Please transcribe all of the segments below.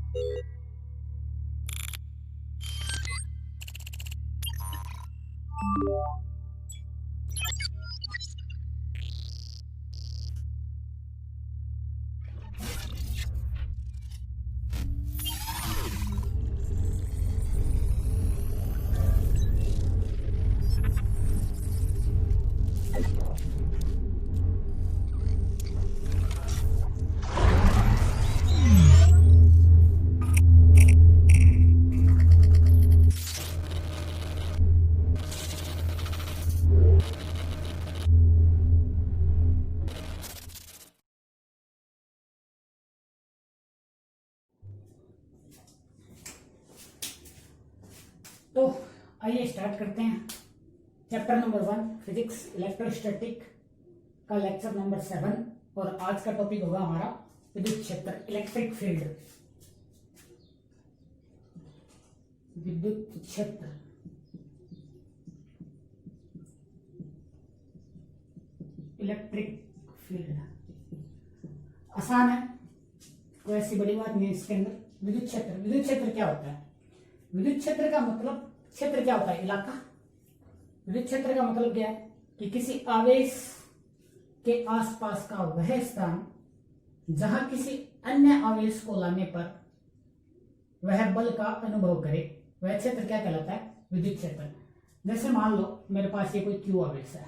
तो आइए स्टार्ट करते हैं चैप्टर नंबर 1 फिजिक्स इलेक्ट्रोस्टैटिक का लेक्चर नंबर 7। और आज का टॉपिक होगा हमारा विद्युत क्षेत्र, इलेक्ट्रिक फील्ड। विद्युत क्षेत्र, इलेक्ट्रिक फील्ड आसान है, कोई ऐसी बड़ी बात नहीं है इसके अंदर। विद्युत क्षेत्र, विद्युत क्षेत्र क्या होता है? विद्युत क्षेत्र का मतलब, क्षेत्र क्या होता है? इलाका। विद्युत क्षेत्र का मतलब क्या है कि किसी आवेश के आसपास का वह स्थान जहां किसी अन्य आवेश को लाने पर वह बल का अनुभव करे, वह क्षेत्र क्या कहलाता है? विद्युत क्षेत्र। जैसे मान लो मेरे पास ये कोई क्यू आवेश है,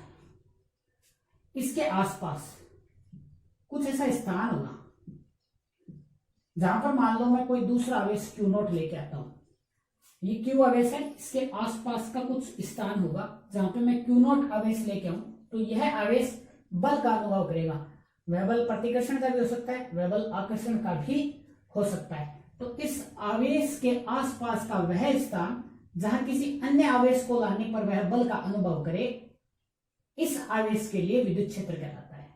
इसके आसपास कुछ ऐसा स्थान होगा जहां पर मान लो मैं कोई दूसरा आवेश क्यू नॉट लेके आता हूं। ये क्यू आवेश है, इसके आसपास का कुछ स्थान होगा जहां पे मैं क्यू नॉट आवेश लेके आऊं, तो यह आवेश बल का अनुभव करेगा। वह बल प्रतिकर्षण का भी हो सकता है, वह बल आकर्षण का भी हो सकता है। तो इस आवेश के आसपास का वह स्थान जहां किसी अन्य आवेश को लाने पर वह बल का अनुभव करे, इस आवेश के लिए विद्युत क्षेत्र कहलाता है।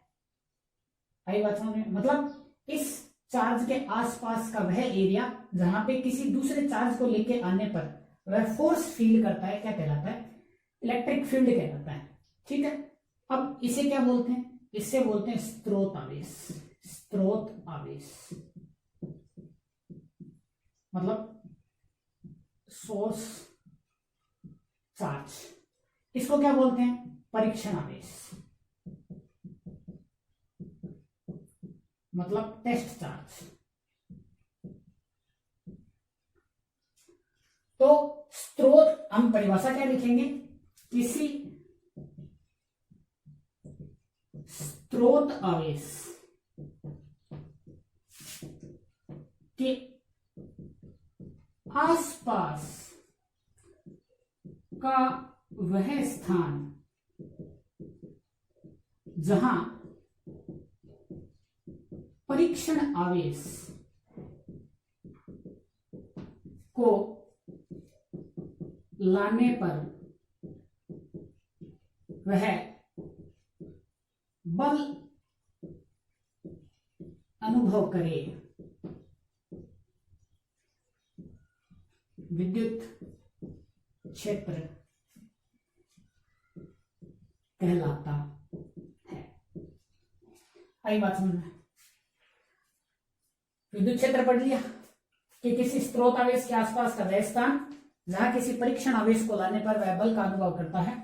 आई बात समझ में? मतलब इस चार्ज के आसपास का वह एरिया जहां पे किसी दूसरे चार्ज को लेके आने पर वह फोर्स फील करता है, क्या कहलाता है? इलेक्ट्रिक फील्ड कहलाता है। ठीक है, अब इसे क्या बोलते हैं? इससे बोलते हैं स्रोत आवेश। स्रोत आवेश मतलब सोर्स चार्ज। इसको क्या बोलते हैं? परीक्षण आवेश, मतलब टेस्ट चार्ज। तो स्रोत, हम परिभाषा क्या लिखेंगे? किसी स्रोत आवेश के आसपास का वह स्थान जहां परीक्षण आवेश को लाने पर वह बल अनुभव करे, विद्युत क्षेत्र कहलाता है। आई बात समझ में? विद्युत क्षेत्र पढ़ लिया कि किसी स्रोत आवेश के आसपास का वह स्थान जहां किसी परीक्षण आवेश को लाने पर वह बल का अनुभव करता है,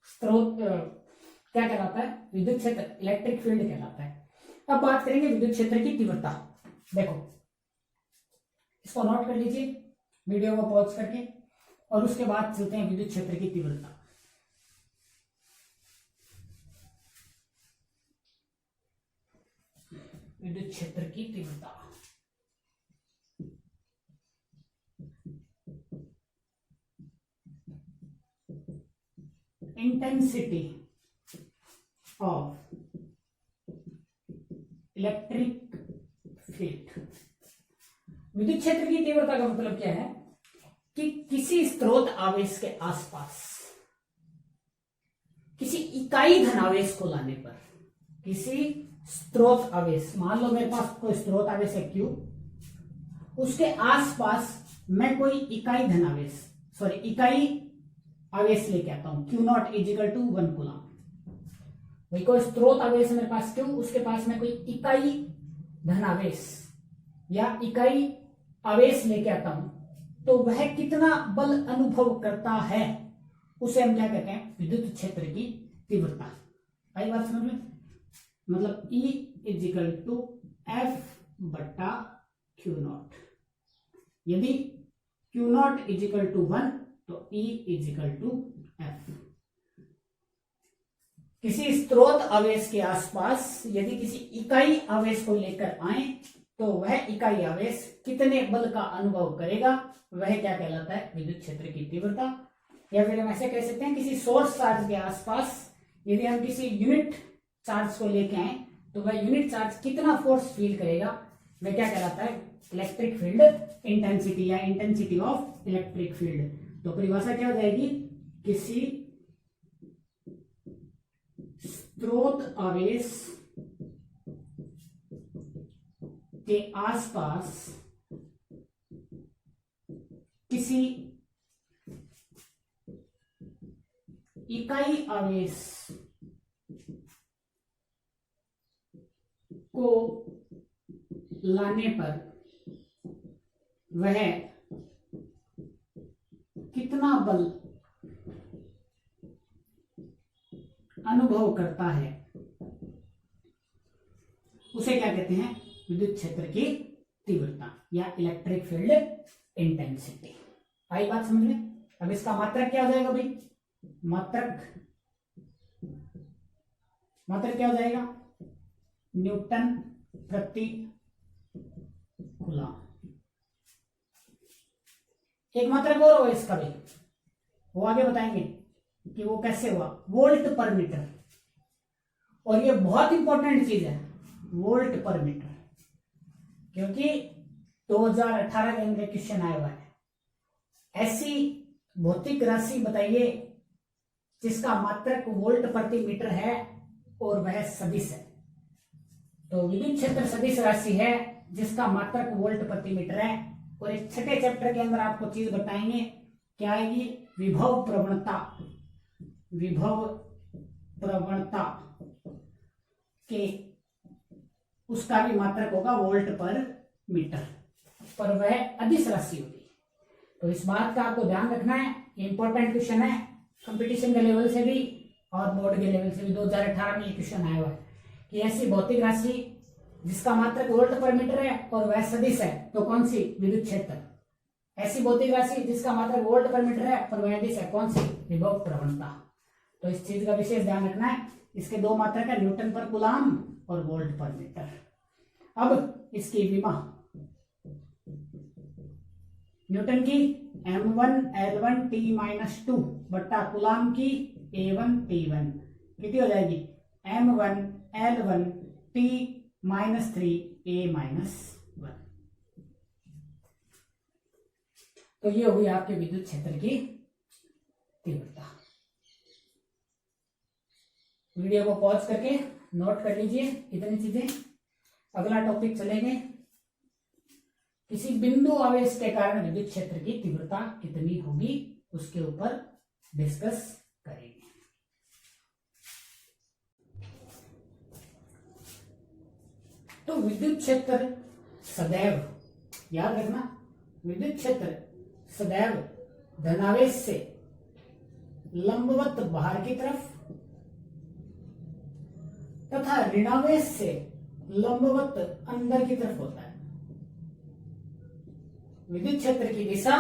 स्रोत क्या कहलाता है? विद्युत क्षेत्र, इलेक्ट्रिक फील्ड कहलाता है। अब बात करेंगे विद्युत क्षेत्र की तीव्रता। देखो, इसको नोट कर लीजिए वीडियो को पॉज करके, और उसके बाद चलते हैं विद्युत क्षेत्र की तीव्रता। विद्युत क्षेत्र की तीव्रता, इंटेंसिटी ऑफ इलेक्ट्रिक फील्ड। विद्युत क्षेत्र की तीव्रता का मतलब क्या है कि किसी स्रोत आवेश के आसपास किसी इकाई धनावेश को लाने पर, किसी स्रोत आवेश, मान लो मेरे पास कोई स्रोत आवेश है Q, उसके आसपास मैं कोई इकाई धनावेश, इकाई आवेश लेके आता हूं, Q not equal to 1 coulomb. भाई कोई स्रोत आवेश है मेरे पास Q, उसके पास मैं कोई इकाई धनावेश या इकाई आवेश लेके आता हूं तो वह कितना बल अनुभव करता है, उसे हम क्या कहते हैं, विद्युत क्षेत्र की तीव्रता। आई बात समझ में? मतलब E इजिकल टू एफ बट्टा क्यू नॉट। यदि क्यू नॉट इजिकल टू 1 तो E इजिकल टू एफ। किसी स्रोत आवेश के आसपास यदि किसी इकाई आवेश को लेकर आए तो वह इकाई आवेश कितने बल का अनुभव करेगा, वह क्या कहलाता है, विद्युत क्षेत्र की तीव्रता। या फिर हम ऐसे कह सकते हैं किसी सोर्स चार्ज के आसपास यदि हम किसी यूनिट चार्ज को लेके आए तो वह यूनिट चार्ज कितना फोर्स फील करेगा, वह क्या कहलाता है, इलेक्ट्रिक फील्ड इंटेंसिटी या इंटेंसिटी ऑफ इलेक्ट्रिक फील्ड। तो परिभाषा क्या हो जाएगी, किसी स्रोत आवेश के आसपास किसी इकाई आवेश को लाने पर वह कितना बल अनुभव करता है, उसे क्या कहते हैं, विद्युत क्षेत्र की तीव्रता या इलेक्ट्रिक फील्ड इंटेंसिटी। आई बात समझ में? अब इसका मात्रक क्या हो जाएगा भाई, मात्रक क्या हो जाएगा, न्यूटन प्रति कूलम। एक मात्रक और होगा इसका भी, वो आगे बताएंगे कि वो कैसे हुआ, वोल्ट पर मीटर। और ये बहुत इंपॉर्टेंट चीज है, वोल्ट पर मीटर, क्योंकि 2018 के अंदर क्वेश्चन आया हुआ है। ऐसी भौतिक राशि बताइए जिसका मात्रक वोल्ट प्रति मीटर है और वह सदिश है। तो विद्युत क्षेत्र सदिश राशि है जिसका मात्रक वोल्ट प्रति मीटर है। और एक छठे चैप्टर के अंदर आपको चीज बताएंगे, क्या आएगी, विभव प्रवणता। विभव प्रवणता के उसका भी मात्रक होगा वोल्ट पर मीटर, पर वह अदिश राशि होगी। तो इस बात का आपको ध्यान रखना है, इंपॉर्टेंट क्वेश्चन है, कंपटीशन के लेवल से भी और बोर्ड के लेवल से भी 2018 में ये क्वेश्चन आया हुआ है कि ऐसी भौतिक राशि जिसका मात्रक वोल्ट पर मीटर है और वह सदिश है, तो कौन सी, विद्युत क्षेत्र। ऐसी भौतिक राशि जिसका मात्रक वोल्ट पर मीटर है और वह अदिश है, कौन सी, विभव प्रवणता। तो इस चीज का विशेष ध्यान रखना है। इसके दो मात्रक है, न्यूटन पर कूलम और वोल्ट पर मीटर। अब इसकी विमा, न्यूटन की m1 L1 T-2 बट्टा कूलम की A1 T1 कितनी हो जाएगी, m1 L1 T-3 A-1। तो ये हुई आपके विद्युत क्षेत्र की तीव्रता। वीडियो को पॉज करके नोट कर लीजिए इतनी चीजें। अगला टॉपिक चलेंगे, किसी बिंदु आवेश के कारण विद्युत क्षेत्र की तीव्रता कितनी होगी, उसके ऊपर डिस्कस करेंगे। तो विद्युत क्षेत्र सदैव, याद रखना, विद्युत क्षेत्र सदैव धनावेश से लंबवत बाहर की तरफ तथा ऋणावेश से लंबवत अंदर की तरफ होता है। विद्युत क्षेत्र की दिशा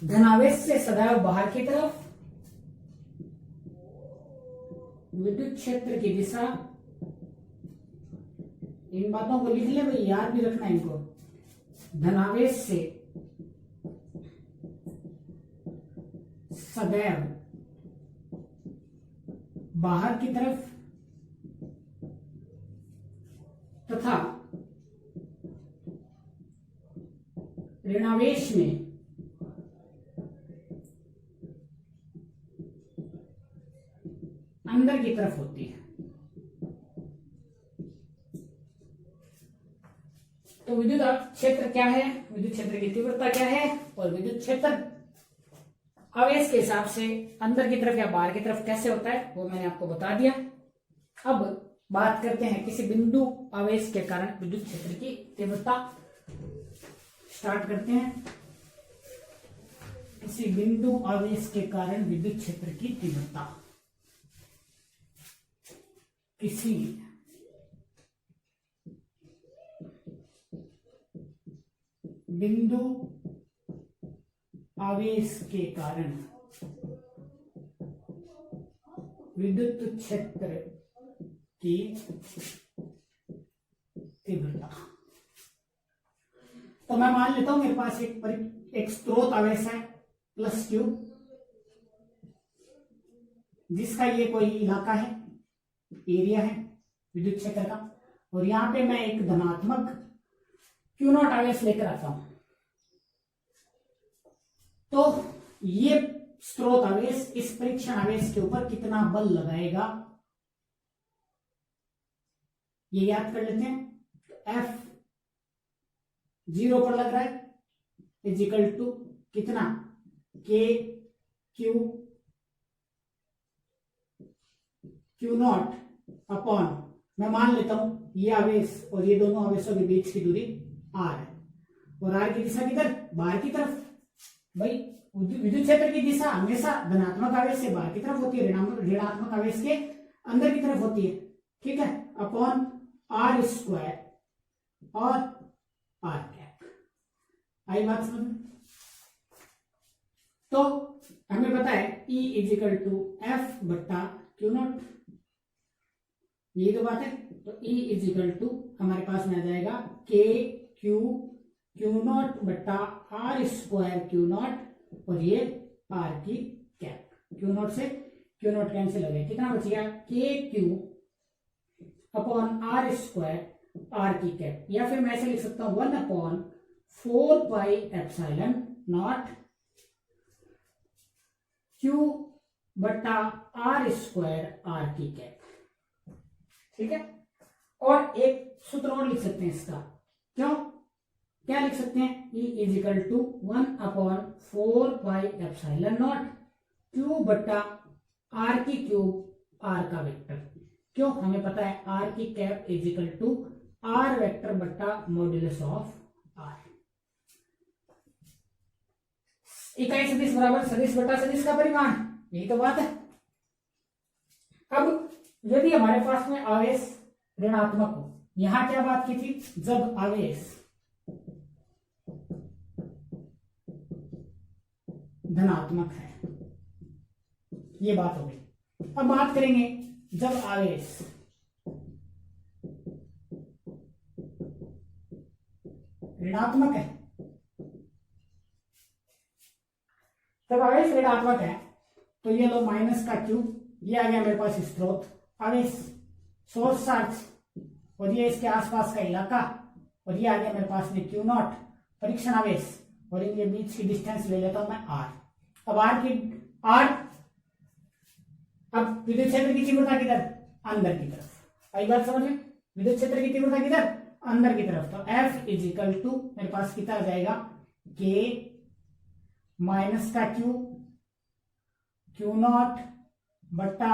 धनावेश से सदैव बाहर की तरफ, विद्युत क्षेत्र की दिशा, इन बातों को लिख ले भाई, याद भी रखना इनको, धनावेश से सदैव बाहर की तरफ तथा ऋणावेश में अंदर की तरफ होती है। तो विद्युत क्षेत्र क्या है, विद्युत क्षेत्र की तीव्रता क्या है, और विद्युत क्षेत्र आवेश के हिसाब से अंदर की तरफ या बाहर की तरफ कैसे होता है, वो मैंने आपको बता दिया। अब बात करते हैं किसी बिंदु आवेश के कारण विद्युत क्षेत्र की तीव्रता। स्टार्ट करते हैं। किसी बिंदु आवेश के कारण विद्युत क्षेत्र की तीव्रता, किसी बिंदु आवेश के कारण विद्युत क्षेत्र की तीव्रता। तो मैं मान लेता हूं मेरे पास एक स्रोत आवेश है प्लस क्यू, जिसका ये कोई इलाका है, एरिया है विद्युत क्षेत्र का, और यहां पे मैं एक धनात्मक क्यू नॉट आवेश लेकर आता हूं। तो ये स्रोत आवेश इस परीक्षण आवेश के ऊपर कितना बल लगाएगा ये याद कर लेते हैं। तो F 0 पर लग रहा है इजिकल टू कितना, K Q नॉट अपॉन, मैं मान लेता हूं ये आवेश और ये दोनों आवेशों के बीच की दूरी R है, और R की दिशा किधर, बाहर की तरफ। भाई विद्युत क्षेत्र की दिशा हमेशा धनात्मक आवेश से बाहर की तरफ होती है, ऋणात्मक आवेश के अंदर की तरफ होती है, ठीक है, अपॉन R स्क्वायर और R कैप। आई बात समझ में? तो हमें पता है E इजिकल टू F बट्टा क्यू नॉट, यही तो बात है। तो E इजिकल टू हमारे पास में आ जाएगा K क्यू नॉट बट्टा R स्क्वायर क्यू नॉट, और ये R की कैप। क्यू नॉट से क्यू नॉट कैंसिल हो गया, कितना बच गया, K Q upon R square R की कैप, या फिर मैं ऐसे लिख सकता हूं 1 upon 4 pi epsilon not Q बट्टा R स्क्वायर R की कैप, ठीक है। और एक सूत्र और लिख सकते हैं इसका, क्यों, क्या लिख सकते हैं, E equal to 1 upon 4 pi epsilon not Q बट्टा R की क्यूब R का वेक्टर। क्यों, हमें पता है R की cap equal to R vector बट्टा मॉड्यूलस ऑफ R। इकाई सदिश बराबर सदिश बटा सदिश का परिमाण, यही तो बात है। अब यदि हमारे पास में आवेश ऋणात्मक हो, यहां क्या बात की थी, जब आवेश धनात्मक है, ये बात हो गई। अब बात करेंगे जब आवेश ऋणात्मक है। जब आवेश ऋणात्मक है तो ये लो माइनस का क्यू, ये आ गया मेरे पास स्रोत आवेश, सोर्स चार्ज, और ये इसके आसपास का इलाका, और ये आ गया मेरे पास में क्यू नॉट परीक्षण आवेश, और इनके बीच की डिस्टेंस ले लेता हूं मैं R। अब अब विद्युत क्षेत्र की तीव्रता किधर, अंदर की तरफ। आई बात समझ में, विद्युत क्षेत्र की तीव्रता किधर, अंदर की तरफ। तो F इजिकल टू मेरे पास कितना आ जाएगा, K माइनस का क्यू नॉट बट्टा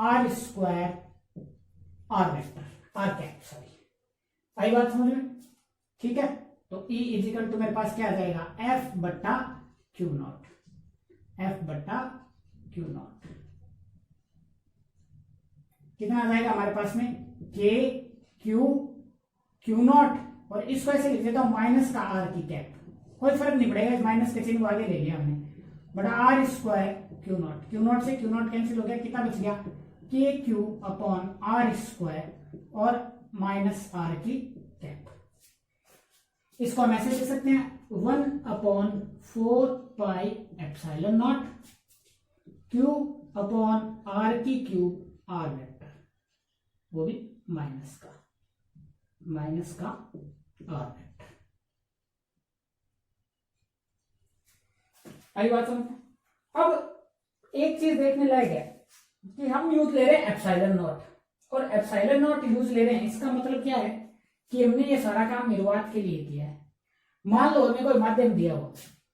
R square R vector, R cap, sorry. आई बात समझ में, ठीक है। तो E इजिकल टू मेरे पास क्या आ जाएगा, F बट्टा क्यू नॉट, F बट्टा क्यू नॉट, कितना आ जाएगा हमारे पास में, K क्यू नॉट, और इसको ऐसे लिख देता हूं माइनस का R की कैप, कोई फर्क नहीं पड़ेगा, इस माइनस के चिन्ह को आगे ले लिया हमने, बड़ा R स्क्वायर क्यू नॉट से क्यू नॉट कैंसिल हो गया, कितना बच गया, K Q upon R square और माइनस R की कैप। इसको हम ऐसे ले सकते हैं 1 upon 4 pi epsilon not Q upon R की क्यूब R वेक्टर, वो भी माइनस का R वेक्टर। आई बात समझ। अब एक चीज देखने लायक है कि हम यूज ले रहे हैं एप्सिलॉन नॉट, और एप्सिलॉन नॉट यूज ले रहे हैं, इसका मतलब क्या है कि हमने ये सारा काम निर्वात के लिए किया है। मान लो हमें कोई माध्यम दिया हो,